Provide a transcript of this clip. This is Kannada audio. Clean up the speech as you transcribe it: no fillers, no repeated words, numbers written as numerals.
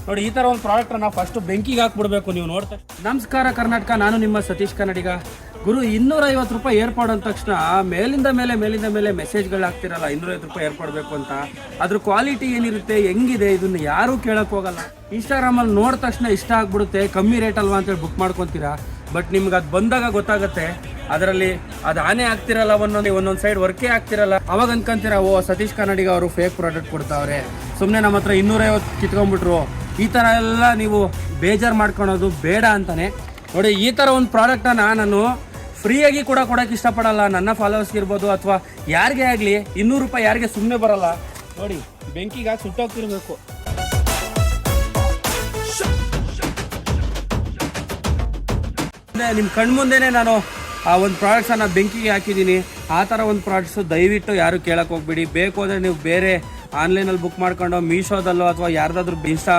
ನೋಡಿ ಈ ತರ ಒಂದು ಪ್ರಾಡಕ್ಟ್ ಅನ್ನ ಫಸ್ಟ್ ಬೆಂಕಿಗೆ ಹಾಕ್ಬಿಡ್ಬೇಕು ನೀವು ನೋಡ್ತಾ. ನಮಸ್ಕಾರ ಕರ್ನಾಟಕ, ನಾನು ನಿಮ್ಮ ಸತೀಶ್ ಕನ್ನಡಿಗ. ಗುರು 250 ರೂಪಾಯಿ ಏರ್ಪಾಡ್ ಅಂದ ತಕ್ಷಣ ಮೇಲಿಂದ ಮೇಲೆ ಮೆಸೇಜ್ಗಳು ಆಗ್ತಿರಲ್ಲ 250 ರೂಪಾಯಿ ಏರ್ಪಾಡ್ ಬೇಕು ಅಂತ. ಅದ್ರ ಕ್ವಾಲಿಟಿ ಏನಿರುತ್ತೆ, ಹೆಂಗಿದೆ, ಇದನ್ನ ಯಾರು ಕೇಳಕ್ ಹೋಗಲ್ಲ. ಇನ್ಸ್ಟಾಗ್ರಾಮಲ್ಲಿ ನೋಡಿದ ತಕ್ಷಣ ಇಷ್ಟ ಆಗ್ಬಿಡುತ್ತೆ, ಕಮ್ಮಿ ರೇಟ್ ಅಲ್ವಾ ಅಂತೇಳಿ ಬುಕ್ ಮಾಡ್ಕೊತೀರಾ. ಬಟ್ ನಿಮ್ಗೆ ಅದು ಬಂದಾಗ ಗೊತ್ತಾಗುತ್ತೆ ಅದರಲ್ಲಿ ಅದು ಆನೆ ಆಗ್ತಿರಲ್ಲ, ಒಂದೊಂದು ಸೈಡ್ ವರ್ಕೇ ಆಗ್ತಿರಲ್ಲ. ಅವಾಗ ಅನ್ಕೊಂತೀರಾ, ಓ ಸತೀಶ್ ಕನ್ನಡಿಗ ಅವರು ಫೇಕ್ ಪ್ರಾಡಕ್ಟ್ ಕೊಡ್ತಾವ್ರೆ, ಸುಮ್ಮನೆ ನಮ್ಮ ಹತ್ರ 250 ಕಿತ್ಕೊಂಡ್ಬಿಟ್ರು. ಈ ಥರ ಎಲ್ಲ ನೀವು ಬೇಜಾರು ಮಾಡ್ಕೊಳೋದು ಬೇಡ ಅಂತಾನೆ. ನೋಡಿ ಈ ಥರ ಒಂದು ಪ್ರಾಡಕ್ಟನ್ನು ನಾನು ಫ್ರೀಯಾಗಿ ಕೂಡ ಕೊಡೋಕೆ ಇಷ್ಟಪಡಲ್ಲ. ನನ್ನ ಫಾಲೋವರ್ಸ್ಗೆ ಇರ್ಬೋದು ಅಥವಾ ಯಾರಿಗೇ ಆಗಲಿ 200 ರೂಪಾಯಿ ಯಾರಿಗೆ ಸುಮ್ಮನೆ ಬರಲ್ಲ. ನೋಡಿ ಬೆಂಕಿಗೆ ಹಾಕಿ ಸುಟ್ಟೋಗ್ತಿರ್ಬೇಕು. ನಿಮ್ಮ ಕಣ್ಮುಂದೆನೇ ನಾನು ಆ ಒಂದು ಪ್ರಾಡಕ್ಟ್ಸನ್ನು ಬೆಂಕಿಗೆ ಹಾಕಿದ್ದೀನಿ. ಆ ಥರ ಒಂದು ಪ್ರಾಡಕ್ಟ್ಸು ದಯವಿಟ್ಟು ಯಾರು ಕೇಳಕ್ಕೆ ಹೋಗ್ಬೇಡಿ. ಬೇಕು ಅಂದರೆ ನೀವು ಬೇರೆ ಆನ್ಲೈನಲ್ಲಿ ಬುಕ್ ಮಾಡ್ಕೊಂಡು ಮೀಶೋದಲ್ಲೋ ಅಥವಾ ಯಾರ್ದಾದ್ರೂ ಇನ್ಸ್ಟಾ